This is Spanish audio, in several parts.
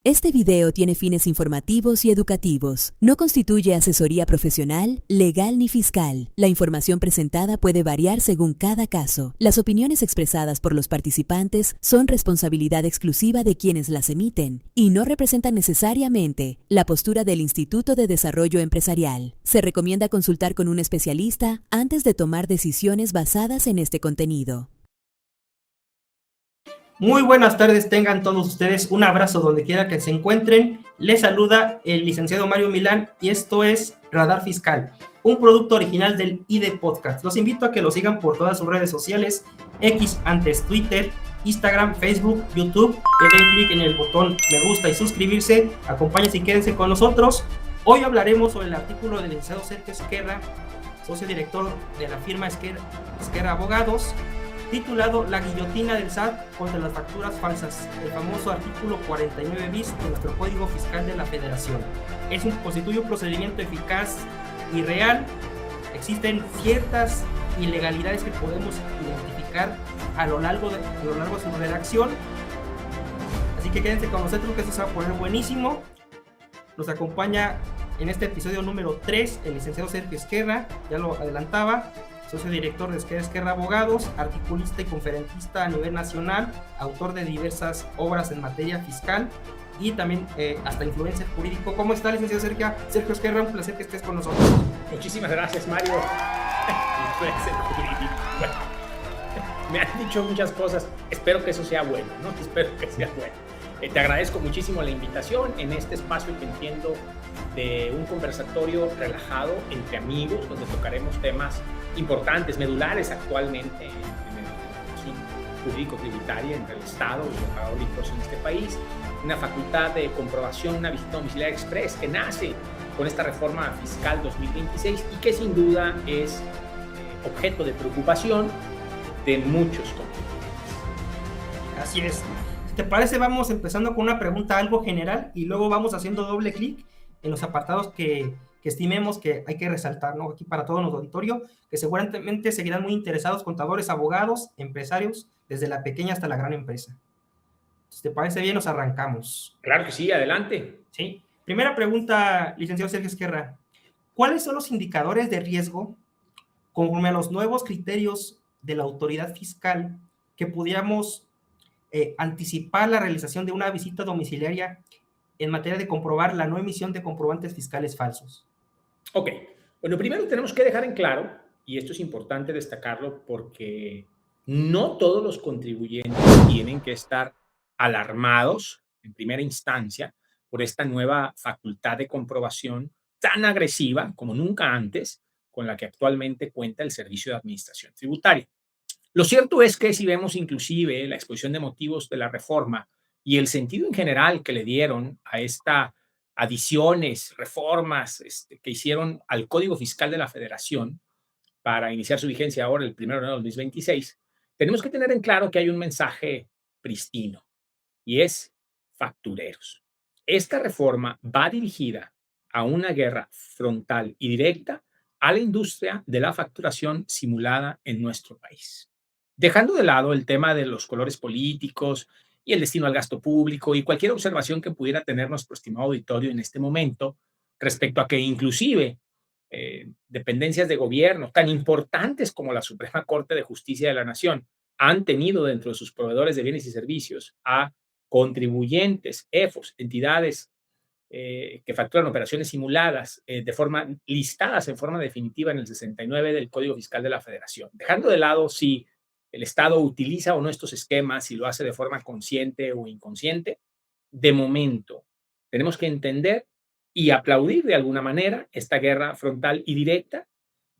Este video tiene fines informativos y educativos. No constituye asesoría profesional, legal ni fiscal. La información presentada puede variar según cada caso. Las opiniones expresadas por los participantes son responsabilidad exclusiva de quienes las emiten y no representan necesariamente la postura del Instituto de Desarrollo Empresarial. Se recomienda consultar con un especialista antes de tomar decisiones basadas en este contenido. Muy buenas tardes, tengan todos ustedes un abrazo donde quiera que se encuentren. Les saluda el licenciado Mario Milán y esto es Radar Fiscal, un producto original del ID Podcast. Los invito a que lo sigan por todas sus redes sociales, X antes Twitter, Instagram, Facebook, YouTube, que den clic en el botón me gusta y suscribirse, acompáñense y quédense con nosotros. Hoy hablaremos sobre el artículo del licenciado Sergio Esquerra, socio director de la firma Esquerra Abogados, titulado La guillotina del SAT contra las facturas falsas, el famoso artículo 49 bis de nuestro Código Fiscal de la Federación. Constituye un procedimiento eficaz y real. Existen ciertas ilegalidades que podemos identificar a lo largo de su redacción. Así que quédense con nosotros que esto se va a poner buenísimo. Nos acompaña en este episodio número 3 el licenciado Sergio Esquerra, ya lo adelantaba, socio director de Esquerra Abogados, articulista y conferencista a nivel nacional, autor de diversas obras en materia fiscal y también hasta influencer jurídico. ¿Cómo está, licenciado Sergio Esquerra? Un placer que estés con nosotros. Muchísimas gracias, Mario. Influencer jurídico. Bueno, me han dicho muchas cosas. Espero que eso sea bueno, ¿no? Espero que sea bueno. Te agradezco muchísimo la invitación en este espacio que entiendo de un conversatorio relajado entre amigos, donde tocaremos temas importantes, medulares actualmente en el jurídico tributario entre el Estado y los pagadores en este país, una facultad de comprobación, una visita domiciliaria express que nace con esta reforma fiscal 2026 y que sin duda es objeto de preocupación de muchos contribuyentes. Así es. Si te parece, vamos empezando con una pregunta algo general y luego vamos haciendo doble clic en los apartados que estimemos que hay que resaltar, ¿no? Aquí para todo nuestro auditorio, que seguramente seguirán muy interesados contadores, abogados, empresarios, desde la pequeña hasta la gran empresa. Si te parece bien, nos arrancamos. Claro que sí, adelante. Sí. Primera pregunta, licenciado Sergio Esquerra. ¿Cuáles son los indicadores de riesgo conforme a los nuevos criterios de la autoridad fiscal que pudiéramos anticipar la realización de una visita domiciliaria en materia de comprobar la no emisión de comprobantes fiscales falsos? Ok, bueno, primero tenemos que dejar en claro, y esto es importante destacarlo porque no todos los contribuyentes tienen que estar alarmados en primera instancia por esta nueva facultad de comprobación tan agresiva como nunca antes con la que actualmente cuenta el Servicio de Administración Tributaria. Lo cierto es que si vemos inclusive la exposición de motivos de la reforma y el sentido en general que le dieron a estas adiciones, reformas que hicieron al Código Fiscal de la Federación para iniciar su vigencia ahora el 1 de enero de 2026, tenemos que tener en claro que hay un mensaje pristino y es factureros. Esta reforma va dirigida a una guerra frontal y directa a la industria de la facturación simulada en nuestro país. Dejando de lado el tema de los colores políticos y el destino al gasto público y cualquier observación que pudiera tener nuestro estimado auditorio en este momento respecto a que inclusive dependencias de gobierno tan importantes como la Suprema Corte de Justicia de la Nación han tenido dentro de sus proveedores de bienes y servicios a contribuyentes, EFOS, entidades que facturan operaciones simuladas listadas en forma definitiva en el 69 del Código Fiscal de la Federación. Dejando de lado si el Estado utiliza o no estos esquemas, si lo hace de forma consciente o inconsciente, de momento tenemos que entender y aplaudir de alguna manera esta guerra frontal y directa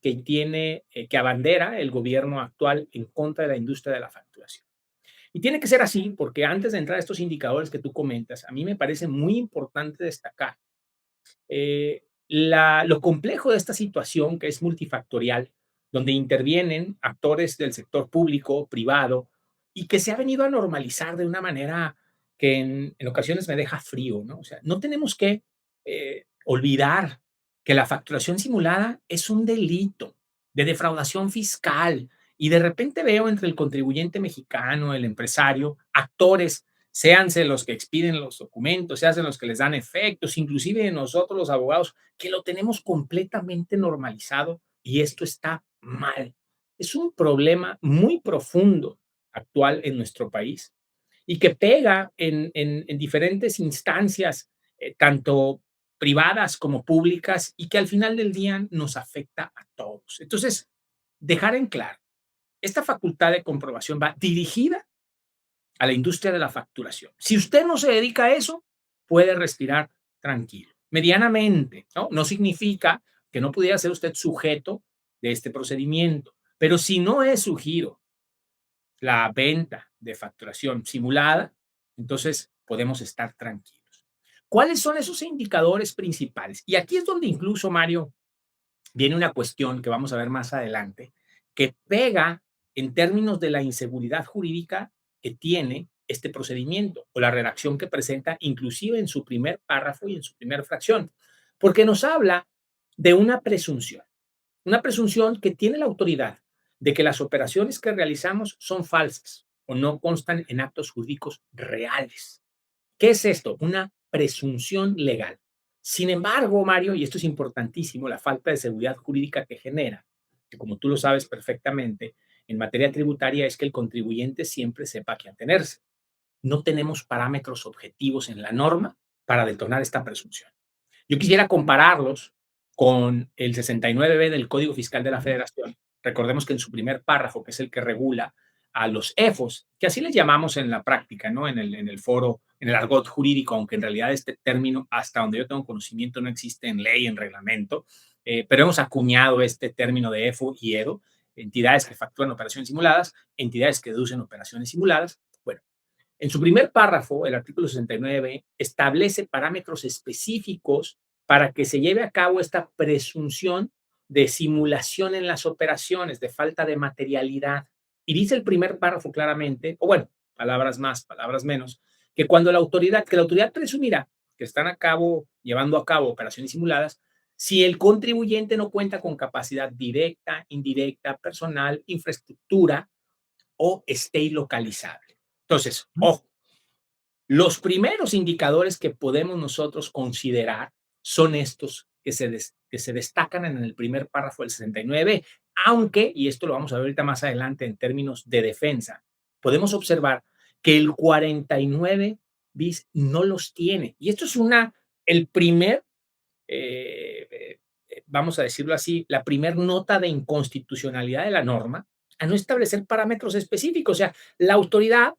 que abandera el gobierno actual en contra de la industria de la facturación. Y tiene que ser así porque antes de entrar a estos indicadores que tú comentas, a mí me parece muy importante destacar lo complejo de esta situación que es multifactorial, donde intervienen actores del sector público, privado, y que se ha venido a normalizar de una manera que en ocasiones me deja frío, ¿no? O sea, no tenemos que olvidar que la facturación simulada es un delito de defraudación fiscal y de repente veo entre el contribuyente mexicano, el empresario, actores séanse los que expiden los documentos, séanse los que les dan efectos, inclusive nosotros los abogados, que lo tenemos completamente normalizado y esto está mal. Es un problema muy profundo actual en nuestro país y que pega en diferentes instancias, tanto privadas como públicas, y que al final del día nos afecta a todos. Entonces, dejar en claro, esta facultad de comprobación va dirigida a la industria de la facturación. Si usted no se dedica a eso, puede respirar tranquilo. Medianamente, ¿no? No significa que no pudiera ser usted sujeto de este procedimiento, pero si no es su giro la venta de facturación simulada, entonces podemos estar tranquilos. ¿Cuáles son esos indicadores principales? Y aquí es donde incluso, Mario, viene una cuestión que vamos a ver más adelante, que pega en términos de la inseguridad jurídica que tiene este procedimiento o la redacción que presenta inclusive en su primer párrafo y en su primera fracción, porque nos habla de una presunción que tiene la autoridad de que las operaciones que realizamos son falsas o no constan en actos jurídicos reales. ¿Qué es esto? Una presunción legal. Sin embargo, Mario, y esto es importantísimo, la falta de seguridad jurídica que genera, que como tú lo sabes perfectamente, en materia tributaria es que el contribuyente siempre sepa a qué atenerse. No tenemos parámetros objetivos en la norma para detonar esta presunción. Yo quisiera compararlos con el 69B del Código Fiscal de la Federación. Recordemos que en su primer párrafo, que es el que regula a los EFOS, que así les llamamos en la práctica, ¿no? En el foro, en el argot jurídico, aunque en realidad este término, hasta donde yo tengo conocimiento, no existe en ley, en reglamento, pero hemos acuñado este término de EFO y EDO, entidades que facturan operaciones simuladas, entidades que deducen operaciones simuladas. Bueno, en su primer párrafo, el artículo 69 establece parámetros específicos para que se lleve a cabo esta presunción de simulación en las operaciones, de falta de materialidad. Y dice el primer párrafo claramente, o bueno, palabras más, palabras menos, que cuando que la autoridad presumirá que están llevando a cabo operaciones simuladas, si el contribuyente no cuenta con capacidad directa, indirecta, personal, infraestructura o esté ilocalizable. Entonces, ojo, los primeros indicadores que podemos nosotros considerar son estos que se destacan en el primer párrafo del 69, aunque, y esto lo vamos a ver ahorita más adelante en términos de defensa, podemos observar que el 49 bis no los tiene. Y esto es el primer, vamos a decirlo así, la primer nota de inconstitucionalidad de la norma a no establecer parámetros específicos. O sea, la autoridad,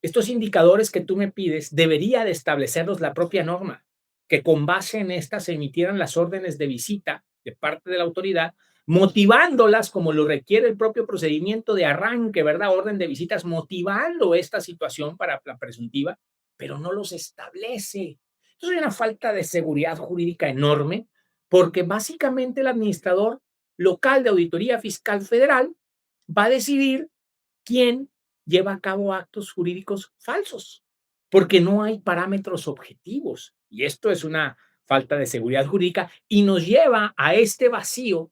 estos indicadores que tú me pides, debería de establecerlos la propia norma, que con base en estas se emitieran las órdenes de visita de parte de la autoridad, motivándolas como lo requiere el propio procedimiento de arranque, ¿verdad? Orden de visitas, motivando esta situación para la presuntiva, pero no los establece. Entonces hay una falta de seguridad jurídica enorme, porque básicamente el administrador local de Auditoría Fiscal Federal va a decidir quién lleva a cabo actos jurídicos falsos, porque no hay parámetros objetivos. Y esto es una falta de seguridad jurídica y nos lleva a este vacío,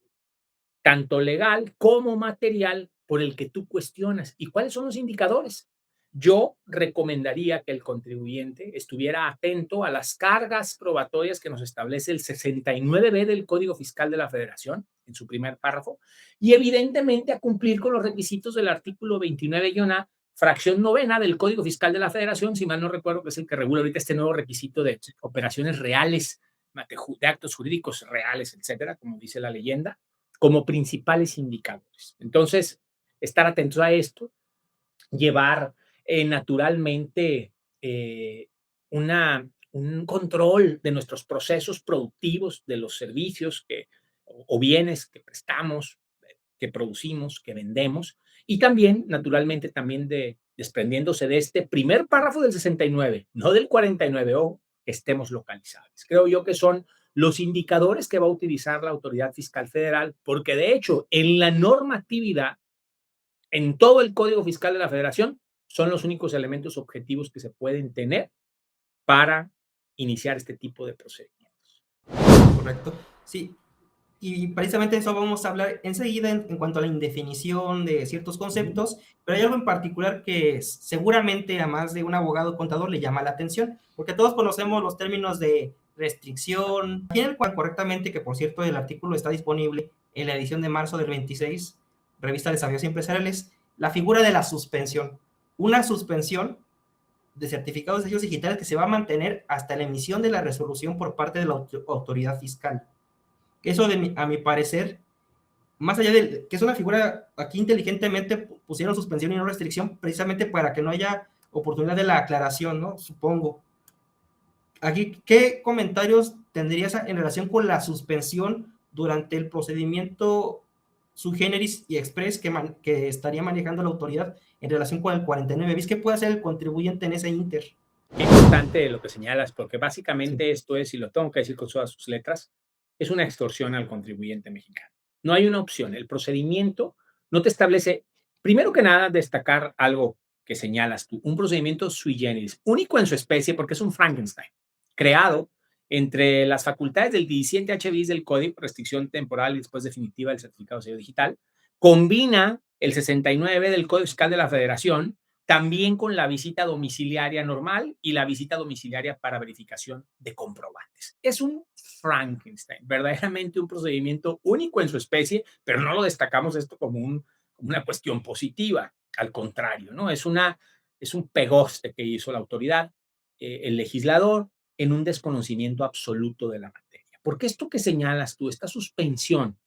tanto legal como material, por el que tú cuestionas. ¿Y cuáles son los indicadores? Yo recomendaría que el contribuyente estuviera atento a las cargas probatorias que nos establece el 69B del Código Fiscal de la Federación, en su primer párrafo, y evidentemente a cumplir con los requisitos del artículo 29-A, fracción novena del Código Fiscal de la Federación, si mal no recuerdo, que es el que regula ahorita este nuevo requisito de operaciones reales, de actos jurídicos reales, etcétera, como dice la leyenda, como principales indicadores. Entonces, estar atentos a esto, llevar naturalmente un control de nuestros procesos productivos, de los servicios o bienes que prestamos, que producimos, que vendemos, y también, naturalmente, también desprendiéndose de este primer párrafo del 69, no del 49, o que estemos localizados. Creo yo que son los indicadores que va a utilizar la Autoridad Fiscal Federal, porque de hecho, en la normatividad, en todo el Código Fiscal de la Federación, son los únicos elementos objetivos que se pueden tener para iniciar este tipo de procedimientos. Correcto. Sí. Y precisamente eso vamos a hablar enseguida en cuanto a la indefinición de ciertos conceptos, pero hay algo en particular que seguramente a más de un abogado contador le llama la atención, porque todos conocemos los términos de restricción, tienen correctamente, que por cierto el artículo está disponible en la edición de marzo del 26, Revista de Desafíos Empresariales, la figura de la suspensión. Una suspensión de certificados de sellos digitales que se va a mantener hasta la emisión de la resolución por parte de la autoridad fiscal. Eso, a mi parecer, más allá de que es una figura, aquí inteligentemente pusieron suspensión y no restricción, precisamente para que no haya oportunidad de la aclaración, ¿no? Supongo. Aquí, ¿qué comentarios tendrías en relación con la suspensión durante el procedimiento sui generis y express que estaría manejando la autoridad en relación con el 49 bis? ¿Qué puede hacer el contribuyente en ese inter? Qué importante lo que señalas, porque básicamente Sí. esto es, y lo tengo que decir con todas sus letras, es una extorsión al contribuyente mexicano. No hay una opción. El procedimiento no te establece, primero que nada, destacar algo que señalas tú, un procedimiento sui generis, único en su especie porque es un Frankenstein, creado entre las facultades del 17H bis del Código, restricción temporal y después definitiva del certificado de sello digital, combina el 69 del Código Fiscal de la Federación, también con la visita domiciliaria normal y la visita domiciliaria para verificación de comprobantes. Es un Frankenstein, verdaderamente un procedimiento único en su especie, pero no lo destacamos esto como una cuestión positiva. Al contrario, ¿no? Es un pegoste que hizo la autoridad, el legislador, en un desconocimiento absoluto de la materia. Porque esto que señalas tú, esta suspensión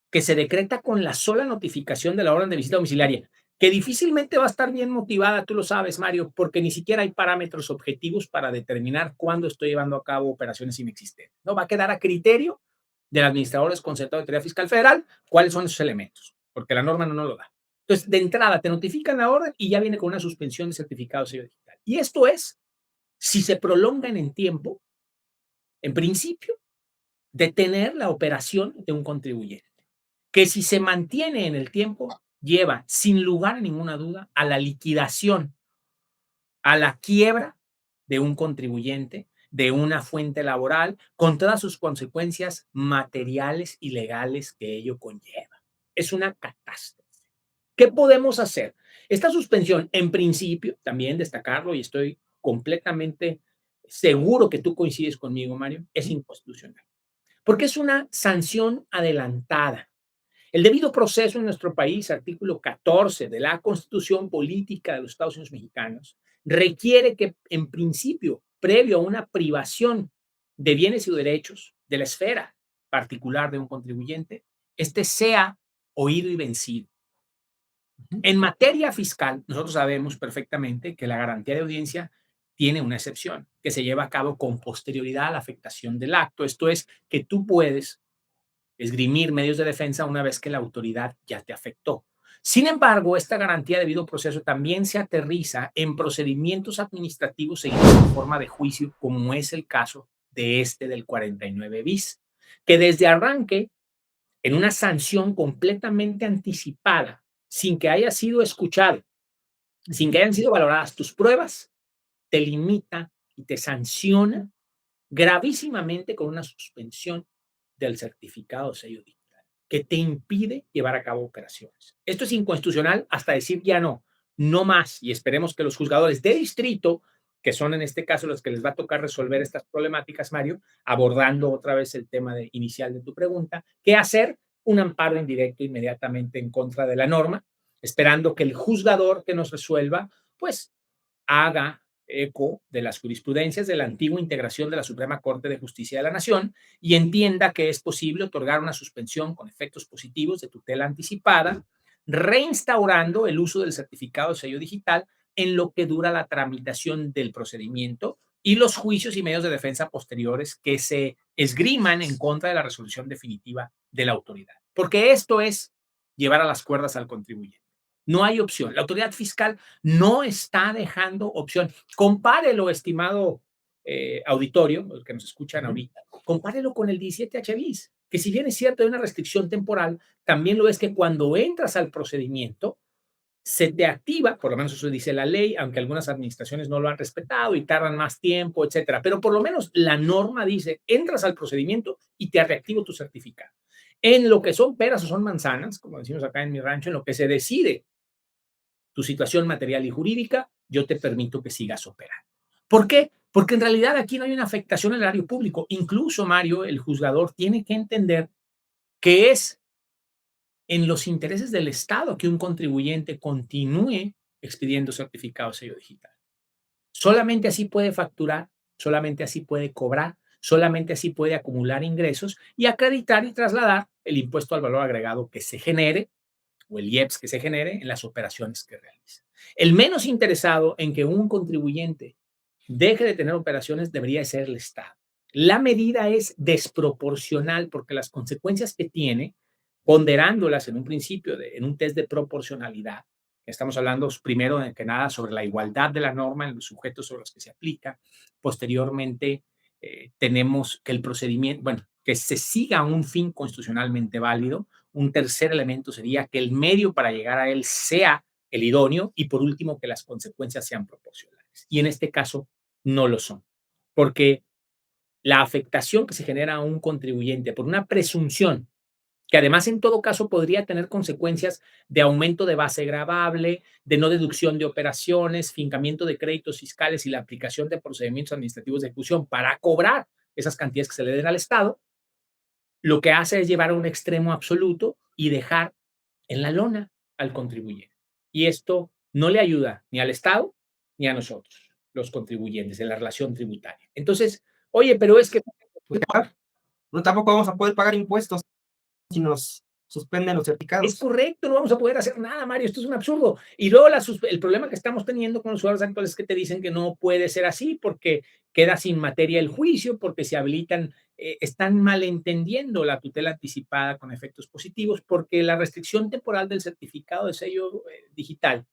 que se decreta con la sola notificación de la orden de visita domiciliaria, que difícilmente va a estar bien motivada, tú lo sabes, Mario, porque ni siquiera hay parámetros objetivos para determinar cuándo estoy llevando a cabo operaciones inexistentes. No va a quedar a criterio del administrador desconcertado de Autoridad Fiscal Federal cuáles son esos elementos, porque la norma no nos lo da. Entonces, de entrada, te notifican la orden y ya viene con una suspensión de certificado de sello digital. Y esto es, si se prolongan en tiempo, en principio, detener la operación de un contribuyente, que si se mantiene en el tiempo, lleva sin lugar a ninguna duda a la liquidación, a la quiebra de un contribuyente, de una fuente laboral, con todas sus consecuencias materiales y legales que ello conlleva. Es una catástrofe. ¿Qué podemos hacer? Esta suspensión, en principio, también destacarlo, y estoy completamente seguro que tú coincides conmigo, Mario, es inconstitucional, porque es una sanción adelantada. El debido proceso en nuestro país, artículo 14 de la Constitución Política de los Estados Unidos Mexicanos, requiere que, en principio, previo a una privación de bienes y derechos de la esfera particular de un contribuyente, este sea oído y vencido. En materia fiscal, nosotros sabemos perfectamente que la garantía de audiencia tiene una excepción, que se lleva a cabo con posterioridad a la afectación del acto. Esto es, que tú puedes esgrimir medios de defensa una vez que la autoridad ya te afectó. Sin embargo, esta garantía de debido proceso también se aterriza en procedimientos administrativos seguidos en forma de juicio, como es el caso de este del 49 bis, que desde arranque, en una sanción completamente anticipada, sin que haya sido escuchado, sin que hayan sido valoradas tus pruebas, te limita y te sanciona gravísimamente con una suspensión del certificado de sello digital, que te impide llevar a cabo operaciones. Esto es inconstitucional hasta decir ya no, no más, y esperemos que los juzgadores de distrito, que son en este caso los que les va a tocar resolver estas problemáticas, Mario, abordando otra vez el tema inicial de tu pregunta, ¿qué hacer? Un amparo indirecto inmediatamente en contra de la norma, esperando que el juzgador que nos resuelva, pues haga eco de las jurisprudencias de la antigua integración de la Suprema Corte de Justicia de la Nación y entienda que es posible otorgar una suspensión con efectos positivos de tutela anticipada, reinstaurando el uso del certificado de sello digital en lo que dura la tramitación del procedimiento y los juicios y medios de defensa posteriores que se esgriman en contra de la resolución definitiva de la autoridad. Porque esto es llevar a las cuerdas al contribuyente. No hay opción. La autoridad fiscal no está dejando opción. Compárelo, estimado auditorio, el que nos escuchan ahorita, compárelo con el 17H bis, que si bien es cierto hay una restricción temporal, también lo es que cuando entras al procedimiento, se te activa, por lo menos eso dice la ley, aunque algunas administraciones no lo han respetado y tardan más tiempo, etcétera. Pero por lo menos la norma dice, entras al procedimiento y te reactivo tu certificado. En lo que son peras o son manzanas, como decimos acá en mi rancho, en lo que se decide tu situación material y jurídica, yo te permito que sigas operando. ¿Por qué? Porque en realidad aquí no hay una afectación al erario público. Incluso, Mario, el juzgador tiene que entender que es en los intereses del Estado que un contribuyente continúe expidiendo certificado de sello digital. Solamente así puede facturar, solamente así puede cobrar, solamente así puede acumular ingresos y acreditar y trasladar el impuesto al valor agregado que se genere o el IEPS que se genere en las operaciones que realiza. El menos interesado en que un contribuyente deje de tener operaciones debería ser el Estado. La medida es desproporcional porque las consecuencias que tiene, ponderándolas en un principio, en un test de proporcionalidad, estamos hablando primero de que nada sobre la igualdad de la norma en los sujetos sobre los que se aplica, posteriormente tenemos que el procedimiento, bueno, que se siga un fin constitucionalmente válido. Un tercer elemento sería que el medio para llegar a él sea el idóneo y por último que las consecuencias sean proporcionales. Y en este caso no lo son, porque la afectación que se genera a un contribuyente por una presunción que además en todo caso podría tener consecuencias de aumento de base gravable, de no deducción de operaciones, fincamiento de créditos fiscales y la aplicación de procedimientos administrativos de ejecución para cobrar esas cantidades que se le den al Estado, lo que hace es llevar a un extremo absoluto y dejar en la lona al contribuyente. Y esto no le ayuda ni al Estado ni a nosotros, los contribuyentes, en la relación tributaria. Entonces, oye, pero es que... Pues, no, tampoco vamos a poder pagar impuestos si nos suspenden los certificados. Es correcto, no vamos a poder hacer nada, Mario, esto es un absurdo. Y luego el problema que estamos teniendo con los usuarios actuales es que te dicen que no puede ser así porque queda sin materia el juicio, porque se habilitan, están malentendiendo la tutela anticipada con efectos positivos, porque la restricción temporal del certificado de sello digital,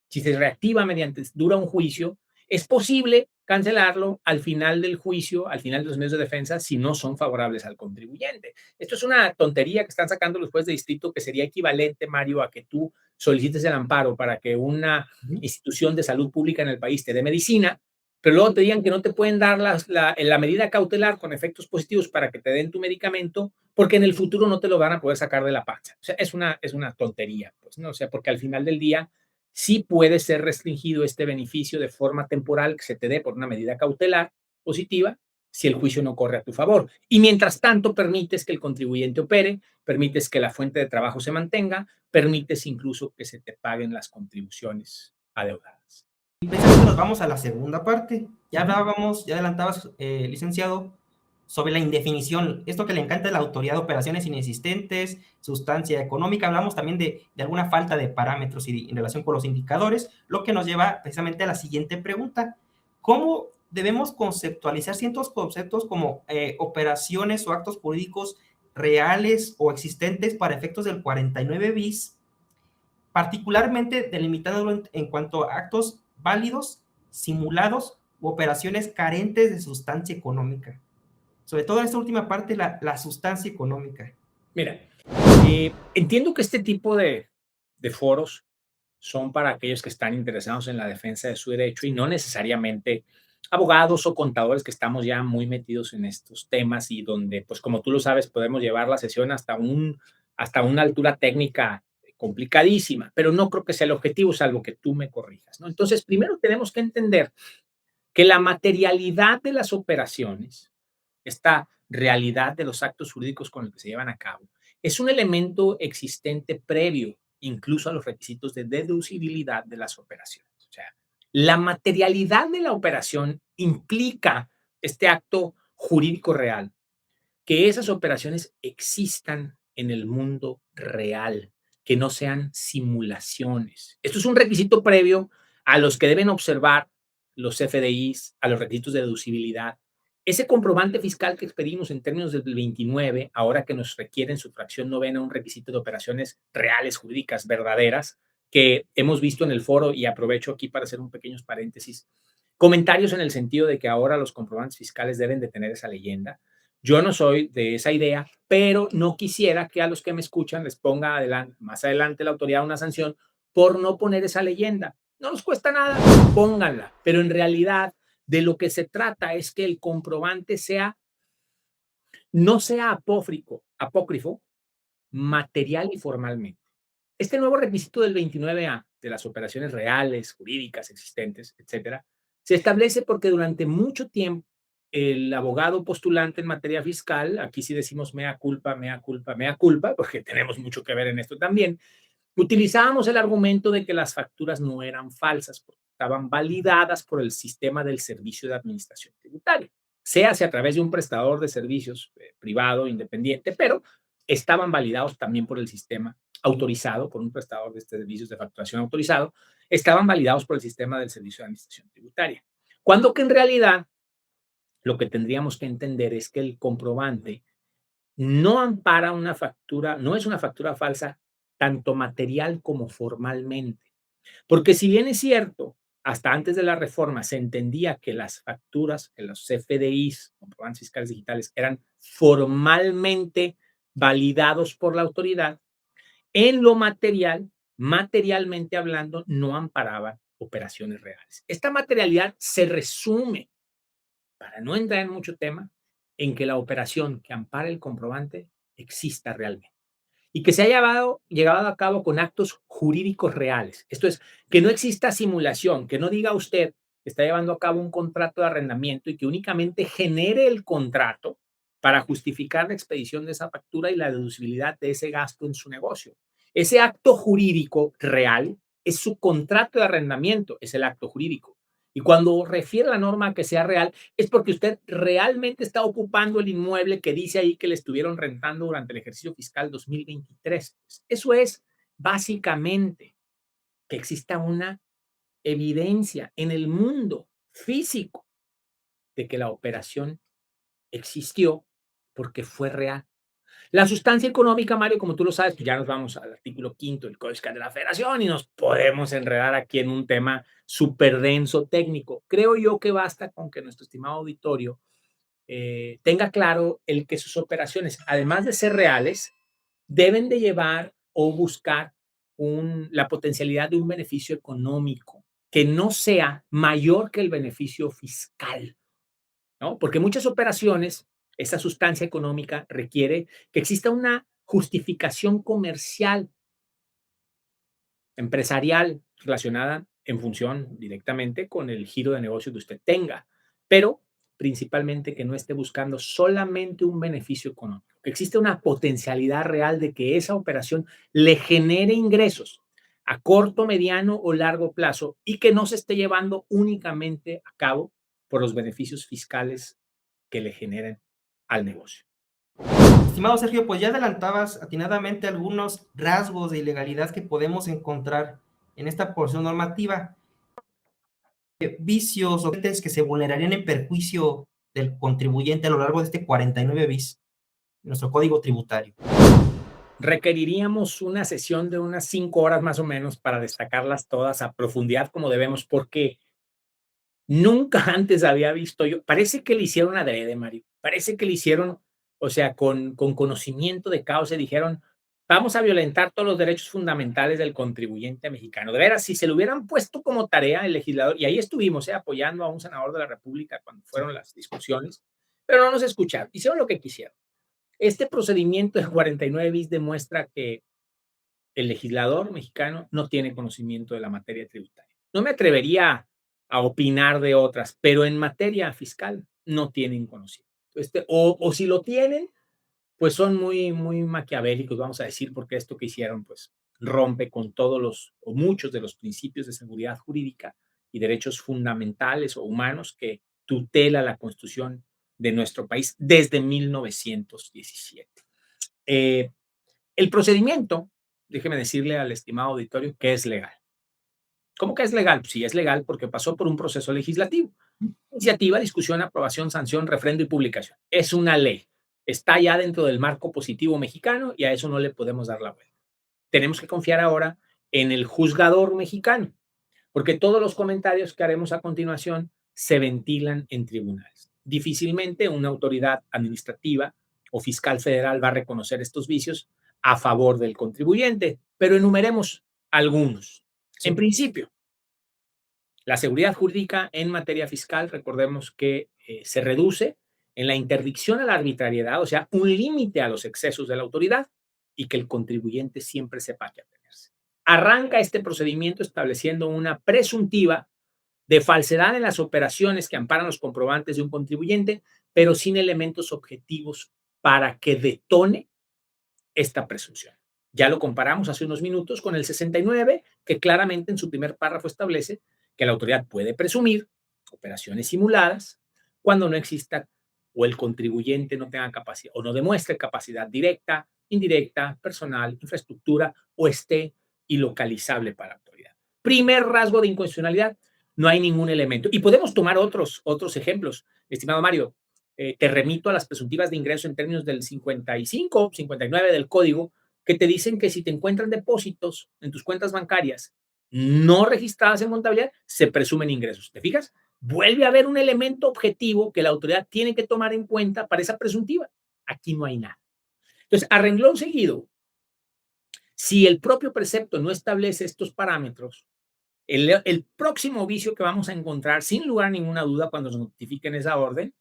si se reactiva mediante, dura un juicio, es posible cancelarlo al final del juicio, al final de los medios de defensa, si no son favorables al contribuyente. Esto es una tontería que están sacando los jueces de distrito que sería equivalente, Mario, a que tú solicites el amparo para que una institución de salud pública en el país te dé medicina, pero luego te digan que no te pueden dar la medida cautelar con efectos positivos para que te den tu medicamento, porque en el futuro no te lo van a poder sacar de la panza. O sea, es una tontería, pues, ¿no? O sea, porque al final del día sí puede ser restringido este beneficio de forma temporal que se te dé por una medida cautelar positiva si el juicio no corre a tu favor. Y mientras tanto, permites que el contribuyente opere, permites que la fuente de trabajo se mantenga, permites incluso que se te paguen las contribuciones adeudadas. Y precisamente nos vamos a la segunda parte. Ya hablábamos, ya adelantabas, licenciado, sobre la indefinición, esto que le encanta a la autoridad de operaciones inexistentes, sustancia económica, hablamos también de alguna falta de parámetros y en relación con los indicadores, lo que nos lleva precisamente a la siguiente pregunta. ¿Cómo debemos conceptualizar ciertos conceptos como operaciones o actos jurídicos reales o existentes para efectos del 49 bis, particularmente delimitándolo en cuanto a actos válidos, simulados u operaciones carentes de sustancia económica? Sobre todo en esta última parte, la sustancia económica. Mira, entiendo que este tipo de foros son para aquellos que están interesados en la defensa de su derecho y no necesariamente abogados o contadores que estamos ya muy metidos en estos temas y donde, pues como tú lo sabes, podemos llevar la sesión hasta una altura técnica complicadísima, pero no creo que sea el objetivo, salvo que tú me corrijas, ¿no? Entonces, primero tenemos que entender que la materialidad de las operaciones, esta realidad de los actos jurídicos con los que se llevan a cabo, es un elemento existente previo incluso a los requisitos de deducibilidad de las operaciones. O sea, la materialidad de la operación implica este acto jurídico real, que esas operaciones existan en el mundo real, que no sean simulaciones. Esto es un requisito previo a los que deben observar los FDIs, a los requisitos de deducibilidad. Ese comprobante fiscal que expedimos en términos del 29, ahora que nos requieren su fracción novena un requisito de operaciones reales, jurídicas, verdaderas, que hemos visto en el foro, y aprovecho aquí para hacer un pequeño paréntesis, comentarios en el sentido de que ahora los comprobantes fiscales deben de tener esa leyenda. Yo no soy de esa idea, pero no quisiera que a los que me escuchan les ponga más adelante la autoridad una sanción por no poner esa leyenda. No nos cuesta nada, pónganla, pero en realidad de lo que se trata es que el comprobante no sea apócrifo, material y formalmente. Este nuevo requisito del 29A de las operaciones reales, jurídicas, existentes, etcétera, se establece porque durante mucho tiempo el abogado postulante en materia fiscal, aquí sí decimos mea culpa, mea culpa, mea culpa, porque tenemos mucho que ver en esto también, utilizábamos el argumento de que las facturas no eran falsas, porque estaban validadas por el sistema del Servicio de Administración Tributaria, sea a través de un prestador de servicios privado, independiente, pero estaban validados también por el sistema autorizado, por un prestador de servicios de facturación autorizado, estaban validados por el sistema del Servicio de Administración Tributaria. Cuando que en realidad lo que tendríamos que entender es que el comprobante no ampara una factura, no es una factura falsa, tanto material como formalmente. Porque si bien es cierto, hasta antes de la reforma se entendía que las facturas, que los CFDIs, comprobantes fiscales digitales, eran formalmente validados por la autoridad, en lo material, materialmente hablando, no amparaban operaciones reales. Esta materialidad se resume, para no entrar en mucho tema, en que la operación que ampara el comprobante exista realmente y que se haya llevado a cabo con actos jurídicos reales. Esto es, que no exista simulación, que no diga usted que está llevando a cabo un contrato de arrendamiento y que únicamente genere el contrato para justificar la expedición de esa factura y la deducibilidad de ese gasto en su negocio. Ese acto jurídico real es su contrato de arrendamiento, es el acto jurídico. Y cuando refiere la norma a que sea real, es porque usted realmente está ocupando el inmueble que dice ahí que le estuvieron rentando durante el ejercicio fiscal 2023. Eso es básicamente que exista una evidencia en el mundo físico de que la operación existió porque fue real. La sustancia económica, Mario, como tú lo sabes, pues ya nos vamos al artículo 5 del Código Fiscal de la Federación y nos podemos enredar aquí en un tema súper denso técnico. Creo yo que basta con que nuestro estimado auditorio tenga claro el que sus operaciones, además de ser reales, deben de llevar o buscar la potencialidad de un beneficio económico que no sea mayor que el beneficio fiscal, ¿no? Porque muchas operaciones, esa sustancia económica requiere que exista una justificación comercial, empresarial, relacionada en función directamente con el giro de negocio que usted tenga, pero principalmente que no esté buscando solamente un beneficio económico, que existe una potencialidad real de que esa operación le genere ingresos a corto, mediano o largo plazo y que no se esté llevando únicamente a cabo por los beneficios fiscales que le generen al negocio. Estimado Sergio, pues ya adelantabas atinadamente algunos rasgos de ilegalidad que podemos encontrar en esta porción normativa. Vicios o que se vulnerarían en perjuicio del contribuyente a lo largo de este 49 bis, nuestro código tributario. Requeriríamos una sesión de unas 5 horas más o menos para destacarlas todas a profundidad como debemos, porque nunca antes había visto yo, parece que le hicieron adrede, Mario, parece que le hicieron, o sea, con conocimiento de causa, dijeron, vamos a violentar todos los derechos fundamentales del contribuyente mexicano. De veras, si se lo hubieran puesto como tarea el legislador, y ahí estuvimos apoyando a un senador de la República cuando fueron las discusiones, pero no nos escucharon, hicieron lo que quisieron. Este procedimiento de 49 bis demuestra que el legislador mexicano no tiene conocimiento de la materia tributaria. No me atrevería a opinar de otras, pero en materia fiscal no tienen conocimiento. O si lo tienen, pues son muy maquiavélicos, vamos a decir, porque esto que hicieron, pues rompe con todos los o muchos de los principios de seguridad jurídica y derechos fundamentales o humanos que tutela la Constitución de nuestro país desde 1917. El procedimiento, déjeme decirle al estimado auditorio que es legal. ¿Cómo que es legal? Sí, es legal porque pasó por un proceso legislativo. Iniciativa, discusión, aprobación, sanción, refrendo y publicación. Es una ley. Está ya dentro del marco positivo mexicano y a eso no le podemos dar la vuelta. Tenemos que confiar ahora en el juzgador mexicano, porque todos los comentarios que haremos a continuación se ventilan en tribunales. Difícilmente una autoridad administrativa o fiscal federal va a reconocer estos vicios a favor del contribuyente, pero enumeremos algunos. Sí. En principio, la seguridad jurídica en materia fiscal, recordemos que se reduce en la interdicción a la arbitrariedad, o sea, un límite a los excesos de la autoridad y que el contribuyente siempre sepa qué atenerse. Arranca este procedimiento estableciendo una presuntiva de falsedad en las operaciones que amparan los comprobantes de un contribuyente, pero sin elementos objetivos para que detone esta presunción. Ya lo comparamos hace unos minutos con el 69, que claramente en su primer párrafo establece que la autoridad puede presumir operaciones simuladas cuando no exista o el contribuyente no tenga capacidad o no demuestre capacidad directa, indirecta, personal, infraestructura o esté ilocalizable para la autoridad. Primer rasgo de inconstitucionalidad, no hay ningún elemento. Y podemos tomar otros ejemplos, estimado Mario. Te remito a las presuntivas de ingreso en términos del 55, 59 del código, que te dicen que si te encuentran depósitos en tus cuentas bancarias no registradas en contabilidad, se presumen ingresos. ¿Te fijas? Vuelve a haber un elemento objetivo que la autoridad tiene que tomar en cuenta para esa presuntiva. Aquí no hay nada. Entonces, a renglón seguido, si el propio precepto no establece estos parámetros, el próximo vicio que vamos a encontrar, sin lugar a ninguna duda, cuando nos notifiquen esa orden,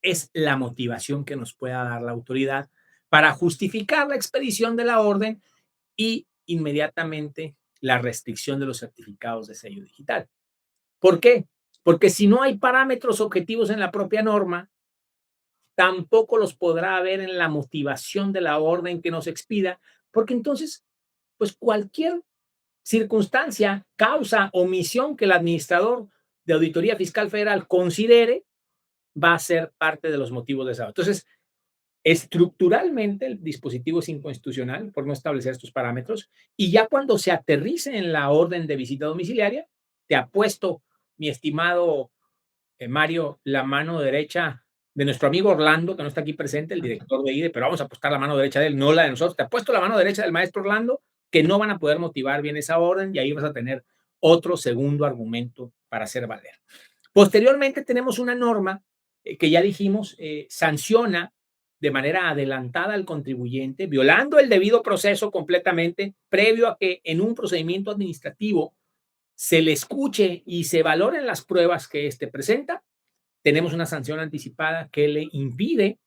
es la motivación que nos pueda dar la autoridad para justificar la expedición de la orden y inmediatamente la restricción de los certificados de sello digital. ¿Por qué? Porque si no hay parámetros objetivos en la propia norma, tampoco los podrá haber en la motivación de la orden que nos expida, porque entonces, pues cualquier circunstancia, causa, omisión que el administrador de Auditoría Fiscal Federal considere va a ser parte de los motivos de esa. Entonces, estructuralmente el dispositivo es inconstitucional por no establecer estos parámetros y ya cuando se aterrice en la orden de visita domiciliaria, te apuesto, mi estimado Mario, la mano derecha de nuestro amigo Orlando, que no está aquí presente, el director de IDE, pero vamos a apostar la mano derecha de él, no la de nosotros. Te apuesto la mano derecha del maestro Orlando que no van a poder motivar bien esa orden y ahí vas a tener otro segundo argumento para hacer valer. Posteriormente tenemos una norma que ya dijimos sanciona de manera adelantada al contribuyente, violando el debido proceso completamente, previo a que en un procedimiento administrativo se le escuche y se valoren las pruebas que éste presenta. Tenemos una sanción anticipada que le impide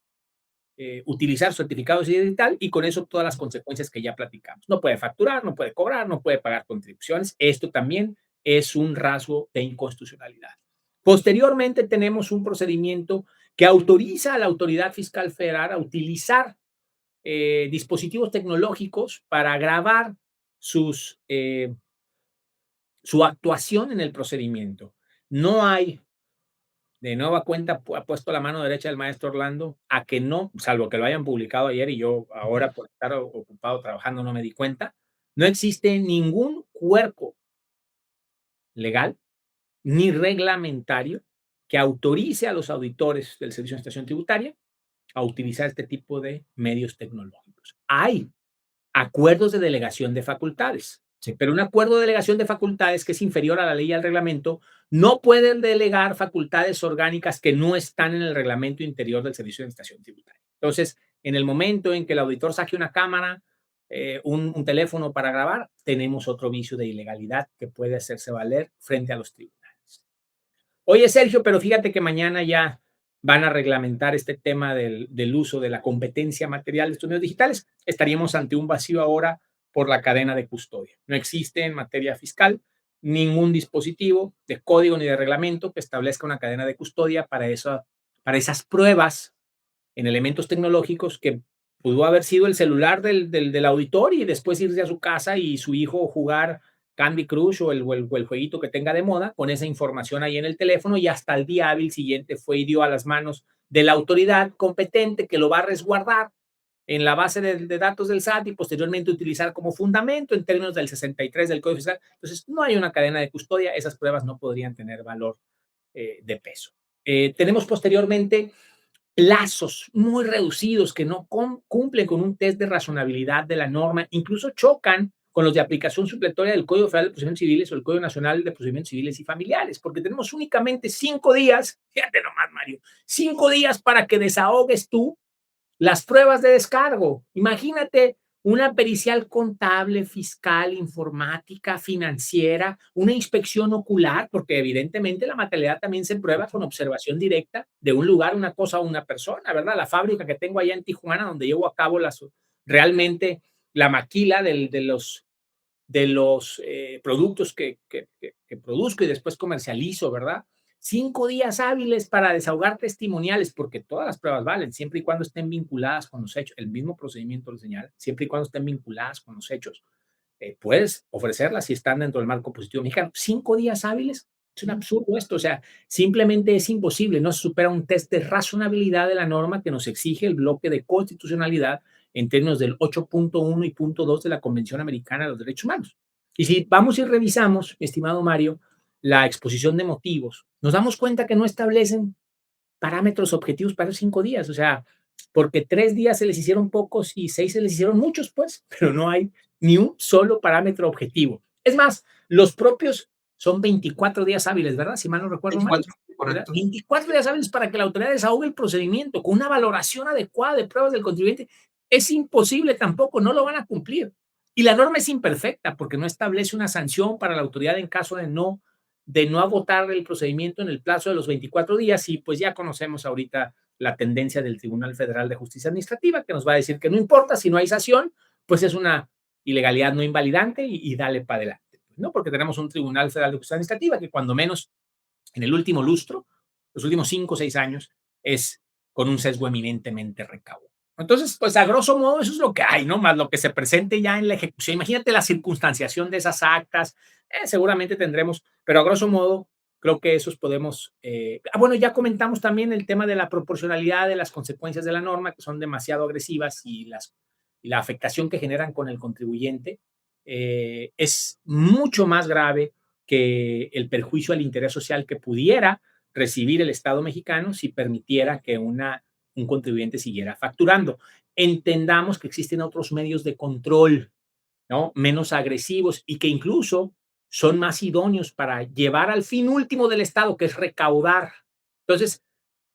utilizar certificados digital y con eso todas las consecuencias que ya platicamos. No puede facturar, no puede cobrar, no puede pagar contribuciones. Esto también es un rasgo de inconstitucionalidad. Posteriormente tenemos un procedimiento que autoriza a la Autoridad Fiscal Federal a utilizar dispositivos tecnológicos para grabar su actuación en el procedimiento. No hay, de nueva cuenta, ha puesto la mano derecha del maestro Orlando a que no, salvo que lo hayan publicado ayer y yo ahora por estar ocupado trabajando no me di cuenta, no existe ningún cuerpo legal ni reglamentario que autorice a los auditores del Servicio de Administración Tributaria a utilizar este tipo de medios tecnológicos. Hay acuerdos de delegación de facultades, sí, pero un acuerdo de delegación de facultades que es inferior a la ley y al reglamento no pueden delegar facultades orgánicas que no están en el reglamento interior del Servicio de Administración Tributaria. Entonces, en el momento en que el auditor saque una cámara, un teléfono para grabar, tenemos otro vicio de ilegalidad que puede hacerse valer frente a los tribunales. Oye, Sergio, pero fíjate que mañana ya van a reglamentar este tema del uso de la competencia material de estos medios digitales. Estaríamos ante un vacío ahora por la cadena de custodia. No existe en materia fiscal ningún dispositivo de código ni de reglamento que establezca una cadena de custodia para esas pruebas en elementos tecnológicos que pudo haber sido el celular del auditor y después irse a su casa y su hijo jugar Candy Crush o el jueguito que tenga de moda con esa información ahí en el teléfono y hasta el día hábil siguiente fue y dio a las manos de la autoridad competente que lo va a resguardar en la base de datos del SAT y posteriormente utilizar como fundamento en términos del 63 del Código Fiscal. Entonces, no hay una cadena de custodia, esas pruebas no podrían tener valor de peso. Tenemos posteriormente plazos muy reducidos que no cumplen con un test de razonabilidad de la norma, incluso chocan con los de aplicación supletoria del Código Federal de Procedimientos Civiles o el Código Nacional de Procedimientos Civiles y Familiares, porque tenemos únicamente 5 días, fíjate nomás, Mario, 5 días para que desahogues tú las pruebas de descargo. Imagínate una pericial contable, fiscal, informática, financiera, una inspección ocular, porque evidentemente la materialidad también se prueba con observación directa de un lugar, una cosa o una persona, ¿verdad? La fábrica que tengo allá en Tijuana, donde llevo a cabo realmente la maquila de los productos que produzco y después comercializo, ¿verdad? 5 días hábiles para desahogar testimoniales, porque todas las pruebas valen, siempre y cuando estén vinculadas con los hechos. El mismo procedimiento lo señala, siempre y cuando estén vinculadas con los hechos. Puedes ofrecerlas si están dentro del marco positivo mexicano. 5 días hábiles, es un absurdo esto, o sea, simplemente es imposible, no se supera un test de razonabilidad de la norma que nos exige el bloque de constitucionalidad en términos del 8.1 y punto 2 de la Convención Americana de los Derechos Humanos. Y si vamos y revisamos, mi estimado Mario, la exposición de motivos, nos damos cuenta que no establecen parámetros objetivos para esos 5 días, o sea, porque 3 días se les hicieron pocos y 6 se les hicieron muchos, pues, pero no hay ni un solo parámetro objetivo. Es más, los propios son 24 días hábiles, ¿verdad? Si mal no recuerdo, 24, Mario, ¿verdad? correcto. 24 días hábiles para que la autoridad desahogue el procedimiento con una valoración adecuada de pruebas del contribuyente. Es imposible tampoco, no lo van a cumplir. Y la norma es imperfecta porque no establece una sanción para la autoridad en caso de no agotar el procedimiento en el plazo de los 24 días y pues ya conocemos ahorita la tendencia del Tribunal Federal de Justicia Administrativa que nos va a decir que no importa si no hay sanción, pues es una ilegalidad no invalidante y dale para adelante, ¿no? Porque tenemos un Tribunal Federal de Justicia Administrativa que cuando menos en el último lustro, los últimos 5 o 6 años, es con un sesgo eminentemente recaudo. Entonces, pues a grosso modo eso es lo que hay, ¿no? Más lo que se presente ya en la ejecución. Imagínate la circunstanciación de esas actas, seguramente tendremos, pero a grosso modo creo que esos podemos... bueno, ya comentamos también el tema de la proporcionalidad de las consecuencias de la norma, que son demasiado agresivas y la afectación que generan con el contribuyente es mucho más grave que el perjuicio al interés social que pudiera recibir el Estado mexicano si permitiera que un contribuyente siguiera facturando. Entendamos que existen otros medios de control, ¿no? Menos agresivos y que incluso son más idóneos para llevar al fin último del Estado, que es recaudar. Entonces,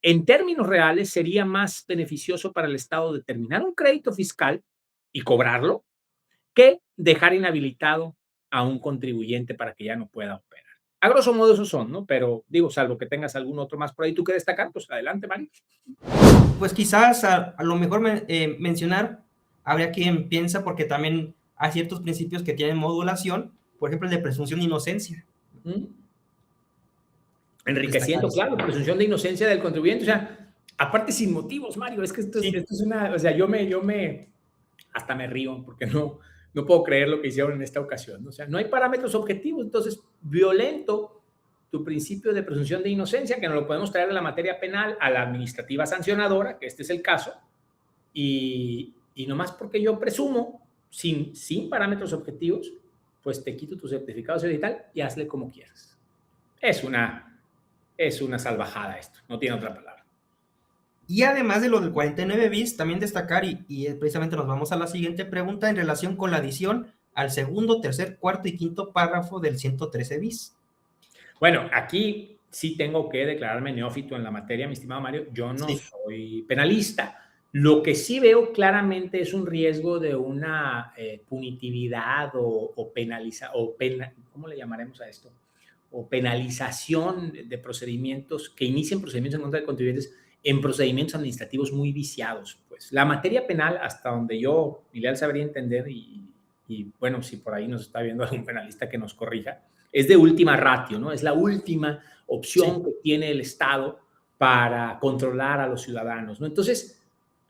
en términos reales, sería más beneficioso para el Estado determinar un crédito fiscal y cobrarlo que dejar inhabilitado a un contribuyente para que ya no pueda operar. A grosso modo esos son, ¿no? Pero digo, salvo que tengas algún otro más por ahí tú que destacar, pues adelante, Mario. Pues quizás a lo mejor mencionar, habría quien piensa, porque también hay ciertos principios que tienen modulación, por ejemplo, el de presunción de inocencia. Enriqueciendo, claro, presunción de inocencia del contribuyente, o sea, aparte sin motivos, Mario, es que esto es una, o sea, yo hasta me río porque no puedo creer lo que hicieron en esta ocasión, ¿no? O sea, no hay parámetros objetivos, entonces violento tu principio de presunción de inocencia, que no lo podemos traer de la materia penal a la administrativa sancionadora, que este es el caso, y nomás porque yo presumo, sin parámetros objetivos, pues te quito tu certificado digital y hazle como quieras. Es una salvajada esto, no tiene otra palabra. Y además de lo del 49 bis, también destacar, y precisamente nos vamos a la siguiente pregunta en relación con la adición al segundo, tercer, cuarto y quinto párrafo del 113 bis. Bueno, aquí sí tengo que declararme neófito en la materia, mi estimado Mario. Yo no soy penalista. Lo que sí veo claramente es un riesgo de una punitividad o ¿cómo le llamaremos a esto? O penalización de procedimientos que inicien procedimientos en contra de contribuyentes en procedimientos administrativos muy viciados. Pues la materia penal, hasta donde yo, Miguel, sabría entender, y bueno, si por ahí nos está viendo algún penalista que nos corrija, es de última ratio, ¿no? Es la última opción que tiene el Estado para controlar a los ciudadanos, ¿no? Entonces,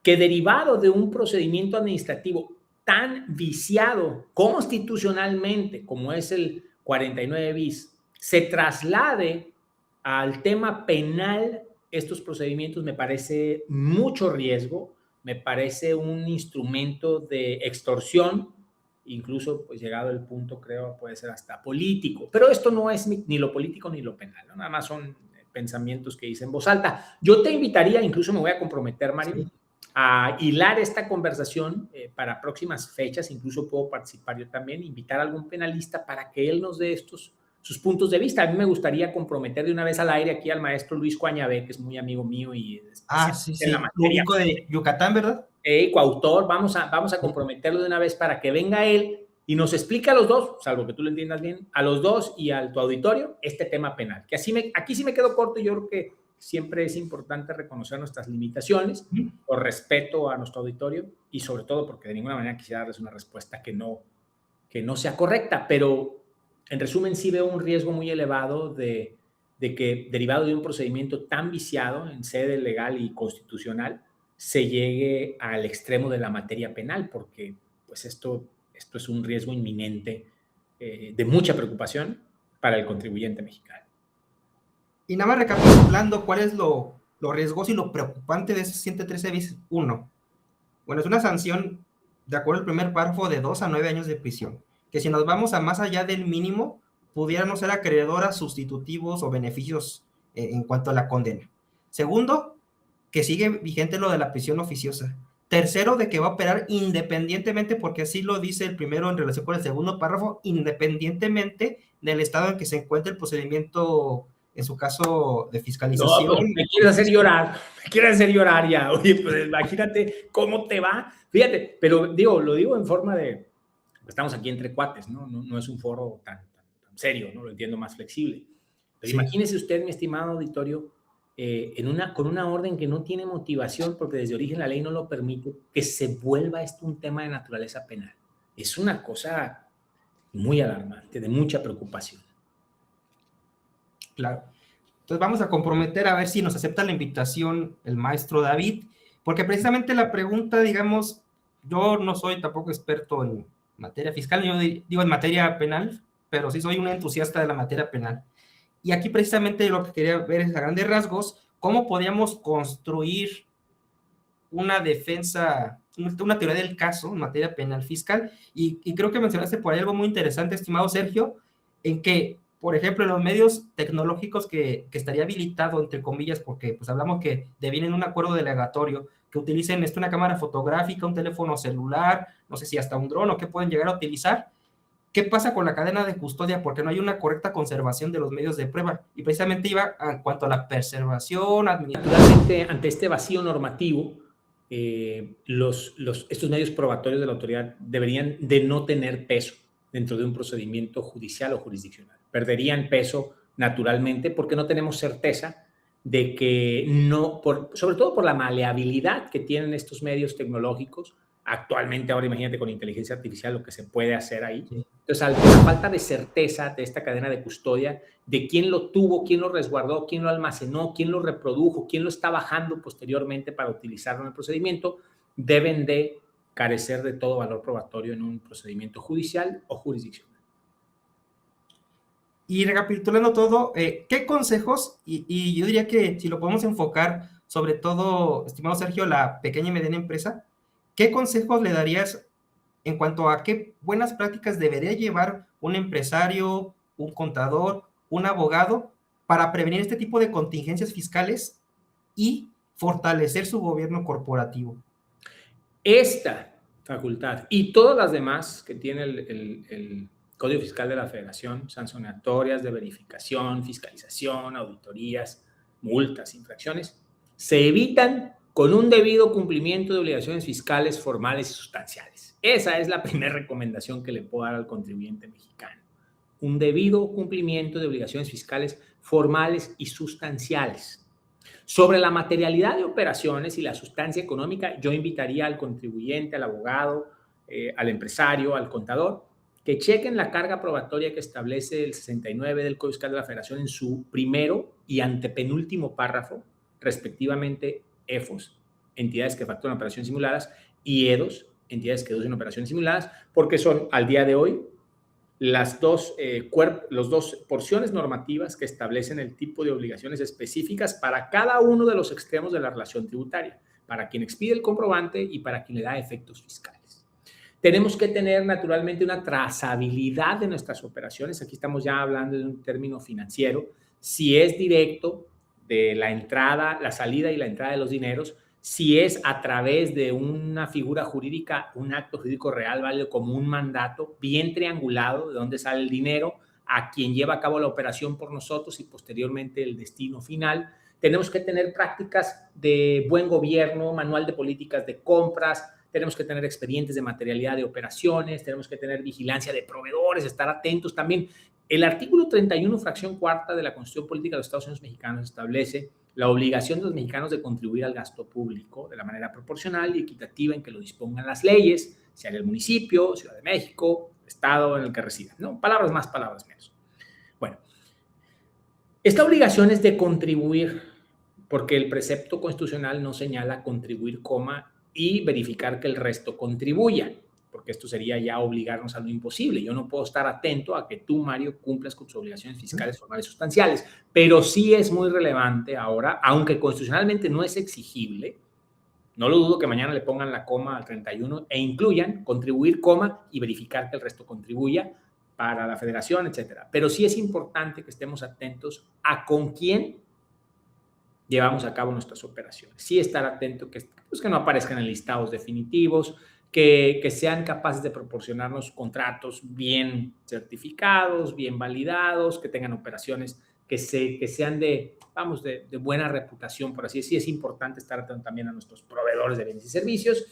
que derivado de un procedimiento administrativo tan viciado constitucionalmente como es el 49 bis, se traslade al tema penal estos procedimientos, me parece mucho riesgo, me parece un instrumento de extorsión, incluso pues llegado el punto creo puede ser hasta político, pero esto no es ni lo político ni lo penal, ¿no? Nada más son pensamientos que hice en voz alta. Yo te invitaría, incluso me voy a comprometer, Mario, a hilar esta conversación para próximas fechas, incluso puedo participar yo también, invitar a algún penalista para que él nos dé sus puntos de vista. A mí me gustaría comprometer de una vez al aire aquí al maestro Luis Coañabé, que es muy amigo mío y en la materia. Lo único de Yucatán, ¿verdad? coautor, vamos a comprometerlo de una vez para que venga él y nos explique a los dos, salvo que tú lo entiendas bien, a los dos y a tu auditorio, este tema penal. Que aquí sí me quedo corto y yo creo que siempre es importante reconocer nuestras limitaciones por respeto a nuestro auditorio y sobre todo porque de ninguna manera quisiera darles una respuesta que no sea correcta, pero en resumen sí veo un riesgo muy elevado de que derivado de un procedimiento tan viciado en sede legal y constitucional se llegue al extremo de la materia penal, porque pues esto es un riesgo inminente de mucha preocupación para el contribuyente mexicano. Y nada más recapitulando, ¿cuál es lo riesgoso y lo preocupante de ese 113 bis 1? Bueno, es una sanción, de acuerdo al primer párrafo, de 2 a 9 años de prisión, que si nos vamos a más allá del mínimo, pudieran no ser acreedoras, sustitutivos o beneficios en cuanto a la condena. Segundo, que sigue vigente lo de la prisión oficiosa. Tercero, de que va a operar independientemente, porque así lo dice el primero en relación con el segundo párrafo, independientemente del estado en que se encuentre el procedimiento, en su caso de fiscalización. No, pues me quieres hacer llorar ya. Oye, pues imagínate cómo te va. Fíjate, pero lo digo en forma de, estamos aquí entre cuates, ¿no? No es un foro tan serio, ¿no? Lo entiendo más flexible. Pero sí. Imagínese usted, mi estimado auditorio, con una orden que no tiene motivación, porque desde origen la ley no lo permite, que se vuelva esto un tema de naturaleza penal. Es una cosa muy alarmante, de mucha preocupación. Claro. Entonces vamos a comprometer a ver si nos acepta la invitación el maestro David, porque precisamente la pregunta, digamos, yo no soy tampoco experto en materia fiscal, yo digo en materia penal, pero sí soy un entusiasta de la materia penal. Y aquí precisamente lo que quería ver es a grandes rasgos, cómo podríamos construir una defensa, una teoría del caso en materia penal fiscal. Y creo que mencionaste por ahí algo muy interesante, estimado Sergio, en que, por ejemplo, en los medios tecnológicos que estaría habilitado, entre comillas, porque pues hablamos que devienen un acuerdo delegatorio, que utilicen una cámara fotográfica, un teléfono celular, no sé si hasta un dron o qué pueden llegar a utilizar. ¿Qué pasa con la cadena de custodia? Porque no hay una correcta conservación de los medios de prueba. Y precisamente iba en cuanto a la preservación administrativa. Naturalmente, ante este vacío normativo, estos medios probatorios de la autoridad deberían de no tener peso dentro de un procedimiento judicial o jurisdiccional. Perderían peso naturalmente porque no tenemos certeza de que sobre todo por la maleabilidad que tienen estos medios tecnológicos. Actualmente, ahora imagínate con inteligencia artificial lo que se puede hacer ahí. Sí. Entonces, ante la falta de certeza de esta cadena de custodia, de quién lo tuvo, quién lo resguardó, quién lo almacenó, quién lo reprodujo, quién lo está bajando posteriormente para utilizarlo en el procedimiento, deben de carecer de todo valor probatorio en un procedimiento judicial o jurisdiccional. Y recapitulando todo, ¿qué consejos? Y yo diría que si lo podemos enfocar, sobre todo, estimado Sergio, la pequeña y mediana empresa, ¿qué consejos le darías en cuanto a qué buenas prácticas debería llevar un empresario, un contador, un abogado para prevenir este tipo de contingencias fiscales y fortalecer su gobierno corporativo? Esta facultad y todas las demás que tiene el Código Fiscal de la Federación, sancionatorias de verificación, fiscalización, auditorías, multas, infracciones, se evitan con un debido cumplimiento de obligaciones fiscales formales y sustanciales. Esa es la primera recomendación que le puedo dar al contribuyente mexicano. Un debido cumplimiento de obligaciones fiscales formales y sustanciales. Sobre la materialidad de operaciones y la sustancia económica, yo invitaría al contribuyente, al abogado, al empresario, al contador, que chequen la carga probatoria que establece el 69 del Código Fiscal de la Federación en su primero y antepenúltimo párrafo, respectivamente EFOS, entidades que facturan operaciones simuladas, y EDOS, entidades que deducen operaciones simuladas, porque son al día de hoy las dos porciones normativas que establecen el tipo de obligaciones específicas para cada uno de los extremos de la relación tributaria, para quien expide el comprobante y para quien le da efectos fiscales. Tenemos que tener naturalmente una trazabilidad de nuestras operaciones. Aquí estamos ya hablando de un término financiero. Si es directo de la entrada, la salida y la entrada de los dineros, si es a través de una figura jurídica, un acto jurídico real válido como un mandato, bien triangulado, de dónde sale el dinero, a quien lleva a cabo la operación por nosotros y posteriormente el destino final. tenemos que tener prácticas de buen gobierno, manual de políticas de compras, tenemos que tener expedientes de materialidad de operaciones, tenemos que tener vigilancia de proveedores, estar atentos también. El artículo 31, fracción cuarta de la Constitución Política de los Estados Unidos Mexicanos establece la obligación de los mexicanos de contribuir al gasto público de la manera proporcional y equitativa en que lo dispongan las leyes, sea en el municipio, Ciudad de México, estado en el que residan, ¿no? Palabras más, palabras menos. Bueno, esta obligación es de contribuir, porque el precepto constitucional no señala contribuir, y verificar que el resto contribuya, porque esto sería ya obligarnos a lo imposible. Yo no puedo estar atento a que tú, Mario, cumplas con tus obligaciones fiscales formales sustanciales, pero sí es muy relevante ahora, aunque constitucionalmente no es exigible, no lo dudo que mañana le pongan la coma al 31 e incluyan contribuir, y verificar que el resto contribuya para la federación, etcétera. Pero sí es importante que estemos atentos a con quién llevamos a cabo nuestras operaciones. Sí estar atento que no aparezcan en listados definitivos, que sean capaces de proporcionarnos contratos bien certificados, bien validados, que tengan operaciones que sean de buena reputación, por así decirlo. Sí es importante estar atento también a nuestros proveedores de bienes y servicios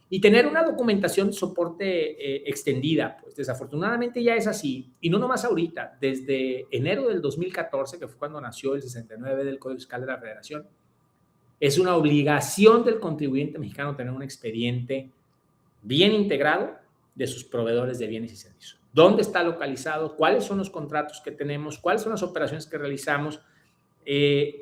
y tener una documentación de soporte extendida. Pues desafortunadamente ya es así, y no nomás ahorita, desde enero del 2014, que fue cuando nació el 69 del Código Fiscal de la Federación, es una obligación del contribuyente mexicano tener un expediente bien integrado de sus proveedores de bienes y servicios. ¿Dónde está localizado? ¿Cuáles son los contratos que tenemos? ¿Cuáles son las operaciones que realizamos?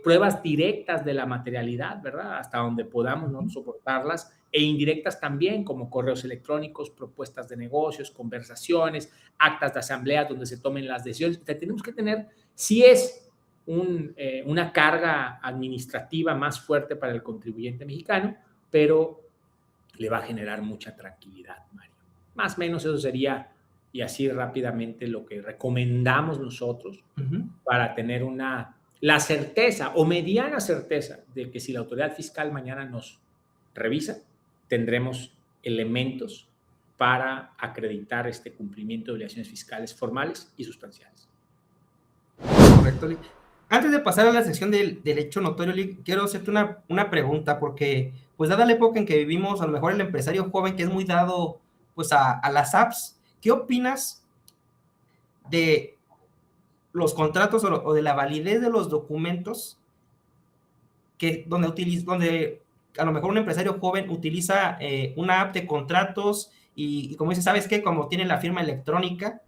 Pruebas directas de la materialidad, ¿verdad? Hasta donde podamos, ¿no?, soportarlas, e indirectas también, como correos electrónicos, propuestas de negocios, conversaciones, actas de asamblea donde se tomen las decisiones. O sea, tenemos que tener, sí es una carga administrativa más fuerte para el contribuyente mexicano, pero le va a generar mucha tranquilidad, Mario. Más o menos eso sería, y así rápidamente, lo que recomendamos nosotros para tener la certeza o mediana certeza de que si la autoridad fiscal mañana nos revisa, tendremos elementos para acreditar este cumplimiento de obligaciones fiscales formales y sustanciales. Correcto, Lee. Antes de pasar a la sección del hecho notorio, Lee, quiero hacerte una pregunta, porque pues dada la época en que vivimos, a lo mejor el empresario joven que es muy dado pues a las apps, ¿qué opinas de los contratos o de la validez de los documentos donde a lo mejor un empresario joven utiliza una app de contratos y como dice, ¿sabes qué? Como tiene la firma electrónica,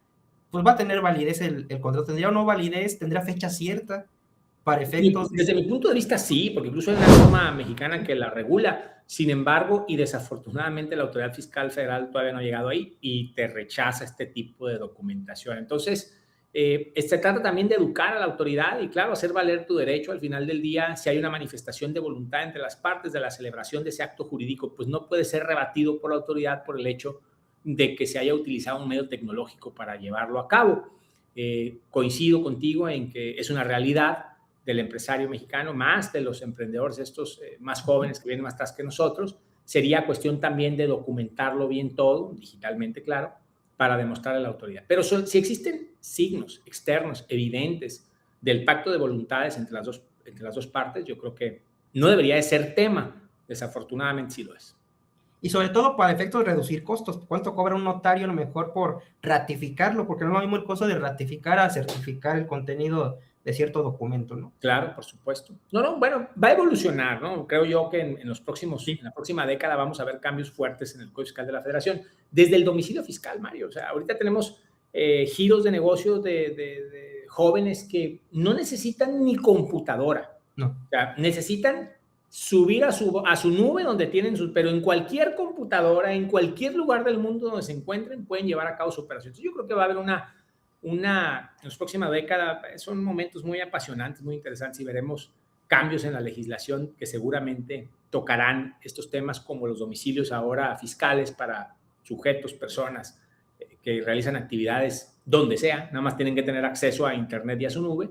pues va a tener validez el contrato. ¿Tendría o no validez? ¿Tendría fecha cierta para efectos? Desde mi punto de vista, sí, porque incluso hay una norma mexicana que la regula. Sin embargo, y desafortunadamente la autoridad fiscal federal todavía no ha llegado ahí y te rechaza este tipo de documentación. Entonces, se trata también de educar a la autoridad y, claro, hacer valer tu derecho. Al final del día, si hay una manifestación de voluntad entre las partes de la celebración de ese acto jurídico, pues no puede ser rebatido por la autoridad por el hecho de que se haya utilizado un medio tecnológico para llevarlo a cabo. Coincido contigo en que es una realidad del empresario mexicano, más de los emprendedores estos más jóvenes que vienen más atrás que nosotros. Sería cuestión también de documentarlo bien todo, digitalmente, claro, para demostrarle a la autoridad. Pero si existen signos externos evidentes del pacto de voluntades entre las dos partes, yo creo que no debería de ser tema. Desafortunadamente sí lo es. Y sobre todo para efectos de reducir costos. ¿Cuánto cobra un notario a lo mejor por ratificarlo? Porque no es lo mismo el costo de ratificar a certificar el contenido de cierto documento, ¿no? Claro, por supuesto. Bueno, va a evolucionar, ¿no? Creo yo que en la próxima década vamos a ver cambios fuertes en el Código Fiscal de la Federación. Desde el domicilio fiscal, Mario. O sea, ahorita tenemos giros de negocio de jóvenes que no necesitan ni computadora. No. O sea, necesitan subir a su nube donde tienen pero en cualquier computadora, en cualquier lugar del mundo donde se encuentren, pueden llevar a cabo su operación. Entonces, yo creo que va a haber en la próxima década, son momentos muy apasionantes, muy interesantes, y veremos cambios en la legislación que seguramente tocarán estos temas, como los domicilios ahora fiscales para sujetos, personas que realizan actividades donde sea, nada más tienen que tener acceso a internet y a su nube,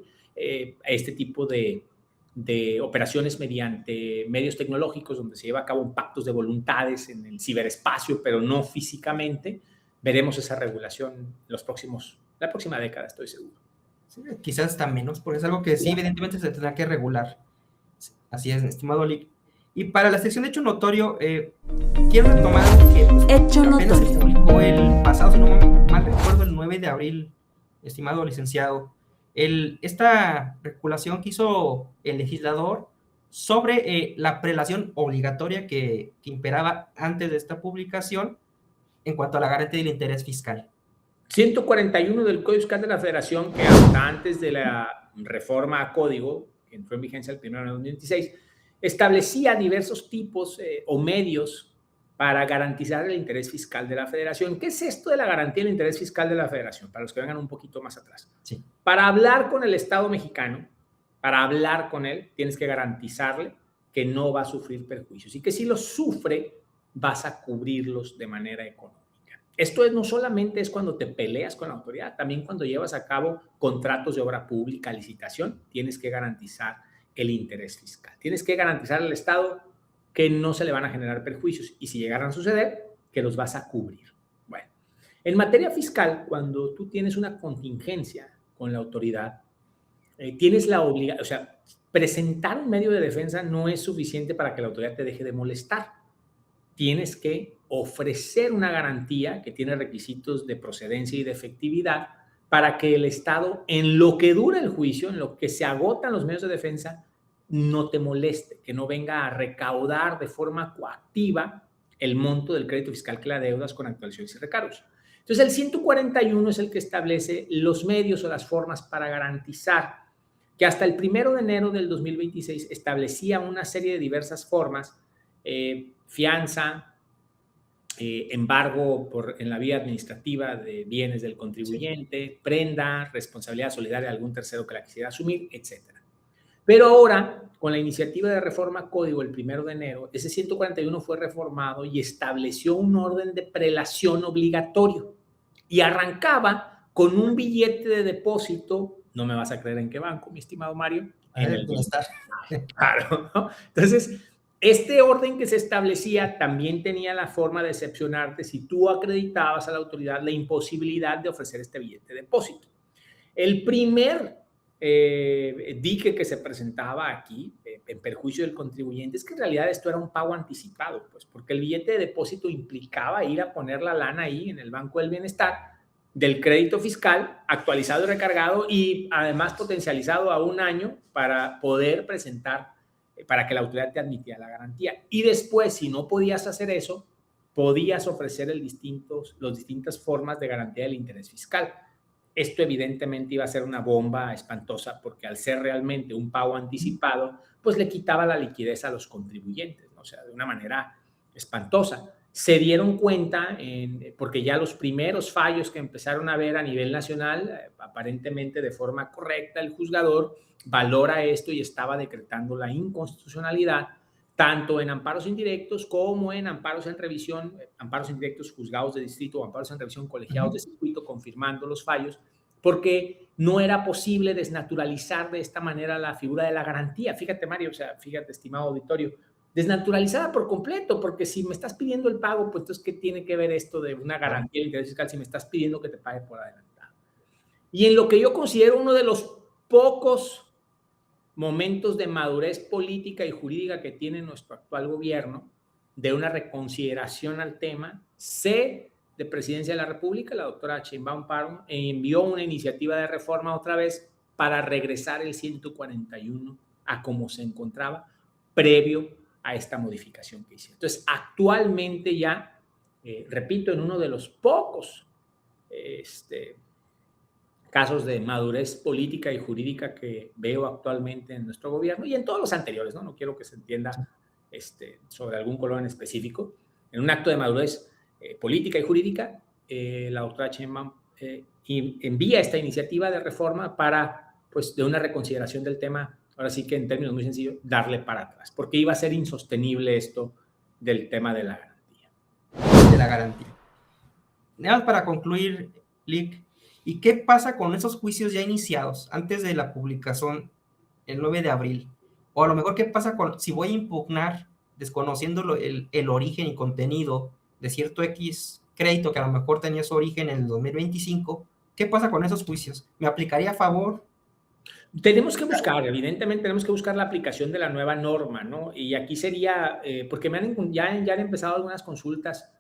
a este tipo de operaciones mediante medios tecnológicos donde se lleva a cabo pactos de voluntades en el ciberespacio, pero no físicamente. Veremos esa regulación la próxima década, estoy seguro. Sí, quizás hasta menos, porque es algo que sí, evidentemente se tendrá que regular. Así es, estimado Lick. Y para la sección de hecho notorio, quiero retomar que Hecho apenas se notorio. publicó el pasado, si no mal recuerdo, el 9 de abril, estimado licenciado, esta regulación que hizo el legislador sobre la prelación obligatoria que imperaba antes de esta publicación en cuanto a la garantía del interés fiscal. 141 del Código Fiscal de la Federación, que hasta antes de la reforma a código, que entró en vigencia el 1 de 2026, establecía diversos tipos o medios para garantizar el interés fiscal de la Federación. ¿Qué es esto de la garantía del interés fiscal de la Federación? Para los que vengan un poquito más atrás. Sí. Para hablar con el Estado mexicano, para hablar con él, tienes que garantizarle que no va a sufrir perjuicios y que si los sufre, vas a cubrirlos de manera económica. Esto no solamente es cuando te peleas con la autoridad, también cuando llevas a cabo contratos de obra pública, licitación, tienes que garantizar el interés fiscal. Tienes que garantizar al Estado que no se le van a generar perjuicios y si llegaran a suceder, que los vas a cubrir. Bueno, en materia fiscal, cuando tú tienes una contingencia con la autoridad, tienes la obligación, o sea, presentar un medio de defensa no es suficiente para que la autoridad te deje de molestar. Tienes que ofrecer una garantía que tiene requisitos de procedencia y de efectividad para que el Estado, en lo que dura el juicio, en lo que se agotan los medios de defensa, no te moleste, que no venga a recaudar de forma coactiva el monto del crédito fiscal que le adeudas con actualizaciones y recargos. Entonces, el 141 es el que establece los medios o las formas para garantizar que hasta el 1 de enero del 2026 establecía una serie de diversas formas, fianza, embargo en la vía administrativa de bienes del contribuyente, sí, prenda, responsabilidad solidaria de algún tercero que la quisiera asumir, etc. Pero ahora, con la iniciativa de reforma código el 1 de enero, ese 141 fue reformado y estableció un orden de prelación obligatorio y arrancaba con un billete de depósito, no me vas a creer en qué banco, mi estimado Mario, en el bienestar. Claro, ¿no? Entonces, este orden que se establecía también tenía la forma de excepcionarte si tú acreditabas a la autoridad la imposibilidad de ofrecer este billete de depósito. El primer dique que se presentaba aquí en perjuicio del contribuyente es que en realidad esto era un pago anticipado, pues, porque el billete de depósito implicaba ir a poner la lana ahí en el Banco del Bienestar del crédito fiscal actualizado y recargado y además potencializado a un año para poder presentar, para que la autoridad te admitiera la garantía. Y después, si no podías hacer eso, podías ofrecer las distintas formas de garantía del interés fiscal. Esto evidentemente iba a ser una bomba espantosa porque al ser realmente un pago anticipado, pues le quitaba la liquidez a los contribuyentes, ¿no? O sea, de una manera espantosa. Se dieron cuenta, porque ya los primeros fallos que empezaron a ver a nivel nacional, aparentemente de forma correcta, el juzgador valora esto y estaba decretando la inconstitucionalidad, tanto en amparos indirectos como en amparos en revisión, amparos indirectos juzgados de distrito o amparos en revisión colegiados de circuito, confirmando los fallos, porque no era posible desnaturalizar de esta manera la figura de la garantía. Fíjate, Mario, o sea, fíjate, estimado auditorio, desnaturalizada por completo, porque si me estás pidiendo el pago, pues entonces, ¿qué tiene que ver esto de una garantía de interés fiscal si me estás pidiendo que te pague por adelantado? Y en lo que yo considero uno de los pocos momentos de madurez política y jurídica que tiene nuestro actual gobierno, de una reconsideración al tema, de Presidencia de la República, la doctora Sheinbaum Pardo, envió una iniciativa de reforma otra vez para regresar el 141 a como se encontraba previo a esta modificación que hicieron. Entonces, actualmente ya, repito, en uno de los pocos casos de madurez política y jurídica que veo actualmente en nuestro gobierno y en todos los anteriores, no quiero que se entienda sobre algún color en específico. En un acto de madurez política y jurídica, la doctora Sheinbaum envía esta iniciativa de reforma para, pues, de una reconsideración del tema, ahora sí que en términos muy sencillos, darle para atrás, porque iba a ser insostenible esto del tema de la garantía. De la garantía. Nada más para concluir, Lick, ¿y qué pasa con esos juicios ya iniciados antes de la publicación el 9 de abril? O a lo mejor, ¿qué pasa si voy a impugnar, desconociendo el origen y contenido de cierto X crédito que a lo mejor tenía su origen en el 2025? ¿Qué pasa con esos juicios? ¿Me aplicaría a favor? Tenemos que buscar, evidentemente tenemos que buscar la aplicación de la nueva norma, ¿no? Y aquí sería, porque ya han empezado algunas consultas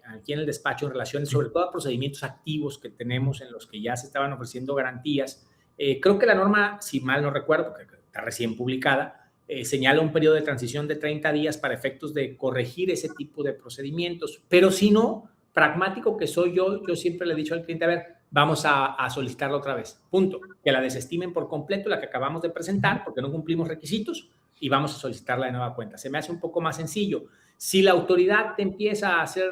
aquí en el despacho en relación sobre todo a procedimientos activos que tenemos en los que ya se estaban ofreciendo garantías. Creo que la norma, si mal no recuerdo, que está recién publicada, señala un periodo de transición de 30 días para efectos de corregir ese tipo de procedimientos. Pero si no, pragmático que soy yo siempre le he dicho al cliente, a ver, vamos a solicitarla otra vez, punto. Que la desestimen por completo, la que acabamos de presentar, porque no cumplimos requisitos, y vamos a solicitarla de nueva cuenta. Se me hace un poco más sencillo. Si la autoridad te empieza a hacer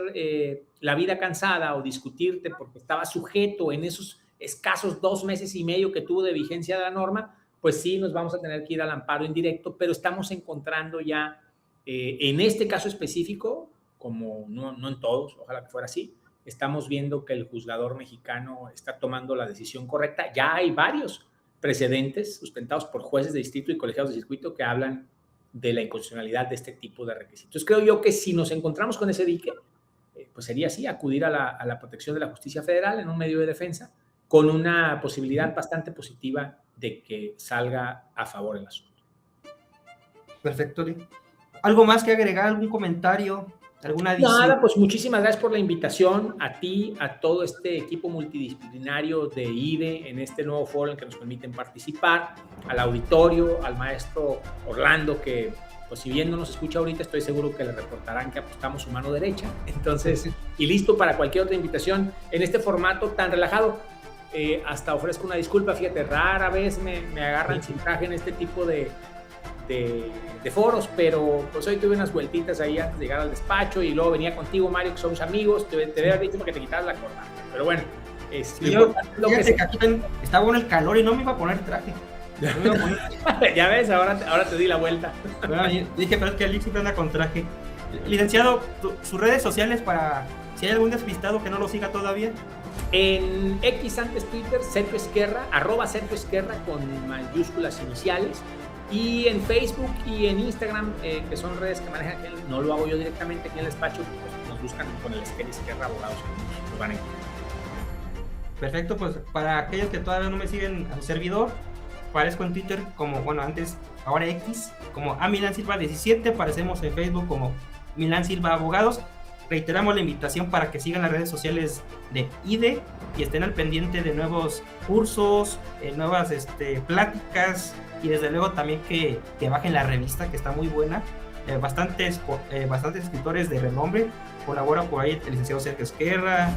la vida cansada o discutirte porque estaba sujeto en esos escasos 2 meses y medio que tuvo de vigencia de la norma, pues sí nos vamos a tener que ir al amparo indirecto, pero estamos encontrando ya, en este caso específico, como no en todos, ojalá que fuera así, estamos viendo que el juzgador mexicano está tomando la decisión correcta. Ya hay varios precedentes sustentados por jueces de distrito y colegiados de circuito que hablan de la inconstitucionalidad de este tipo de requisitos. Creo yo que si nos encontramos con ese dique, pues sería así, acudir a la protección de la justicia federal en un medio de defensa con una posibilidad bastante positiva de que salga a favor el asunto. Perfecto. ¿Algo más que agregar? ¿Algún comentario? ¿Alguna adición? Nada, pues muchísimas gracias por la invitación a ti, a todo este equipo multidisciplinario de IDE en este nuevo foro en el que nos permiten participar, al auditorio, al maestro Orlando, que pues si bien no nos escucha ahorita, estoy seguro que le reportarán que apostamos su mano derecha. Entonces, y listo para cualquier otra invitación en este formato tan relajado. Hasta ofrezco una disculpa, fíjate, rara vez me agarran sin traje en este tipo de foros, pero pues hoy tuve unas vueltitas ahí antes de llegar al despacho y luego venía contigo, Mario, que somos amigos, te había dicho para que te quitaras la corbata, pero bueno, fíjate que aquí está bueno el calor y no me iba a poner traje. Ya ves, ahora te di la vuelta. Bueno, dije, pero es que Alix siempre anda con traje. Licenciado, sus redes sociales para si hay algún despistado que no lo siga todavía. En X, antes Twitter, Sergio Esquerra, @Sergio Esquerra con mayúsculas iniciales. Y en Facebook y en Instagram, que son redes que manejan, no lo hago yo directamente aquí en el despacho, pues nos buscan con el Esquerra Abogados, nos van a encontrar. Perfecto, pues para aquellos que todavía no me siguen a su servidor, aparezco en Twitter como, bueno, antes, ahora X, como Milán Silva 17, aparecemos en Facebook como Milán Silva Abogados. Reiteramos la invitación para que sigan las redes sociales de IDE y estén al pendiente de nuevos cursos, nuevas pláticas, y desde luego también que bajen la revista, que está muy buena. Bastantes escritores de renombre colaboran por ahí, el licenciado Sergio Esquerra,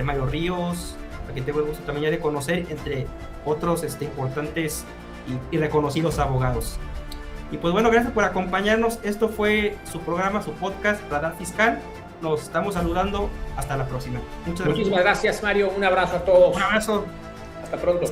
Mario Ríos, a quien tengo el gusto también ya de conocer, entre otros importantes y reconocidos abogados. Y pues bueno, gracias por acompañarnos. Esto fue su programa, su podcast, Radar Fiscal. Nos estamos saludando. Hasta la próxima. Muchísimas gracias, Mario. Un abrazo a todos. Un abrazo. Hasta pronto.